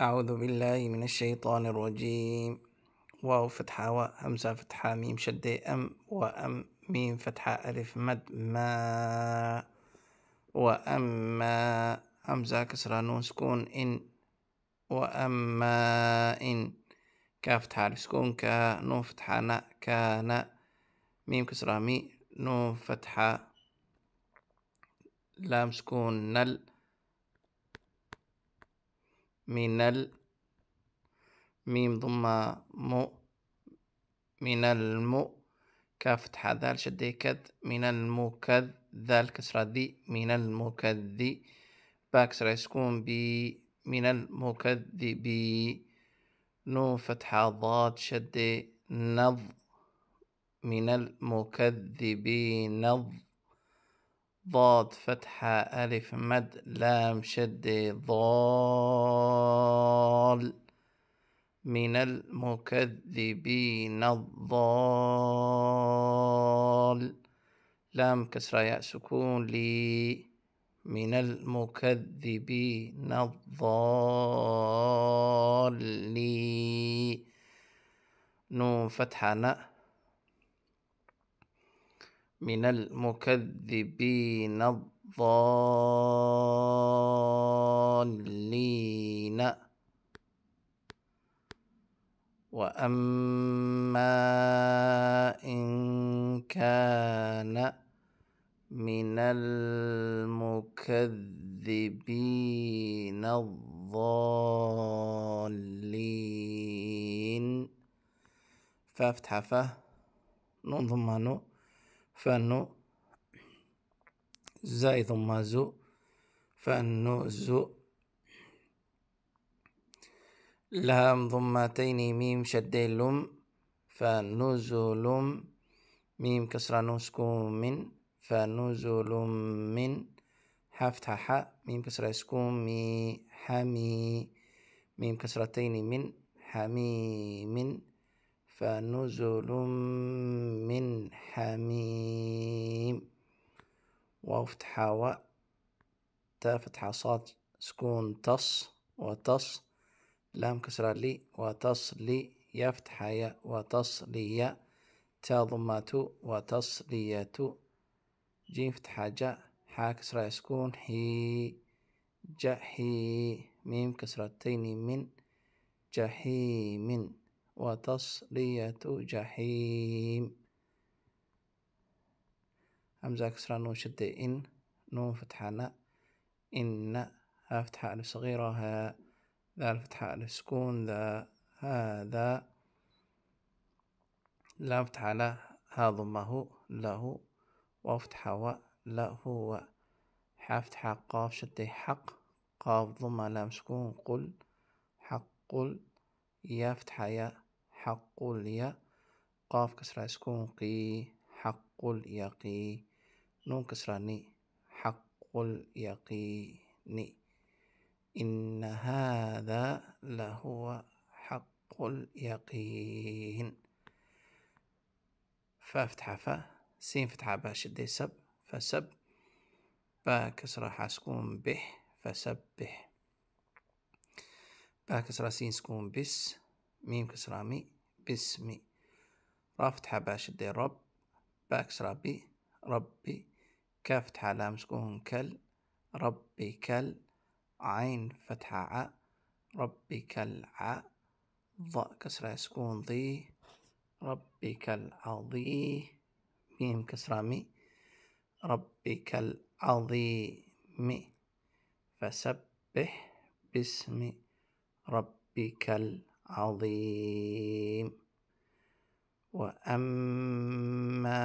أعوذ بالله من الشيطان الرجيم. واو فتحة و همزة فتحة ميم شدة وأم ميم فتحة ألف مد ما وأما همزة كسرة نون سكون إن وأما إن كاف فتحة ألف سكون كا نون فتحة نا كان ميم كسرة مي نون فتحة لام سكون نل من ميم ضمة مو من المو كاف فتحة ذال شدة كذ من المكذ ذال كسرة ذي من المكذي با كسرة سكون بي من المكذبي نون فتحة ضاد شدة نض من المكذبين نض ضاد فتحة ألف مد لام شدة ضال من المكذبين الضال لام كسرة ياء سكون لي من المكذبين الضالين نون فتحة ن من المكذبين الضالين وأما إن كان من المكذبين الضالين فافتح فه نون ضمة نو فنو زاي ضمة زو فنو زو لام ضمتين ميم شدين لم فنزل ميم كسرة نون سكون من فنزل من حفتح حاء ميم كسرة سكون مي حمي ميم كسرتين من حميم فنزل من حميم واو فتحة و تا فتحة صاد سكون تص وتص لام كسرة لي وتصلي يا فتحة يا وتصلي تا ضمات وتصلية جيم فتحة جاء حا كسرة سكون حي جحي ميم كسرتين من جحيم وتصلية جحيم همزة كسرة نون شدة إن نون فتحة ن إن ها فتحة ألف صغيرة ها ذا فتحة ألف سكون ذا هذا لا فتحة له ها ضمه له وافتحة و لا هو حافتحة قاف شدة حق قاف ضمة لام سكون قل حق قل يا فتحة يا حق اليا قاف كسرة سكون قي حق اليقي نون كسرة ني حق اليقين إن هذا لهو حق اليقين فافتحة فا سين فتحة با شدة سب فسب با كسرة حاسكون به فسبح با كسرة سين سكون بس ميم كسرة مي بسمي را فتحة با شدة رب با كسرة بي ربي كاف فتحة لام سكون كل ربي كل عين فتحة ع ربي كل ع ضاء كسرة سكون ضي ربك العظيم ميم كسرة مي ربك العظيم فسبح باسم ربك العظيم وأما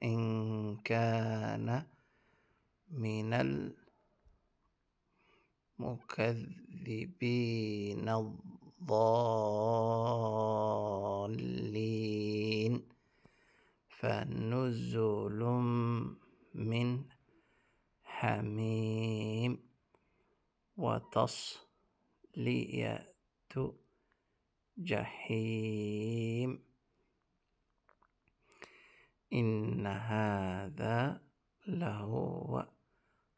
إن كان من المكذبين الضالين فنزل من حميم وتصلية جحيم إن هذا لهو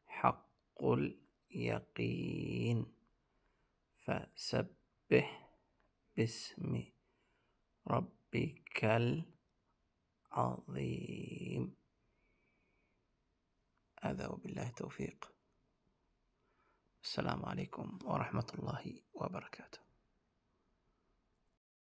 حق اليقين فسبح باسم ربك العظيم. هذا وبالله التوفيق. السلام عليكم ورحمة الله وبركاته.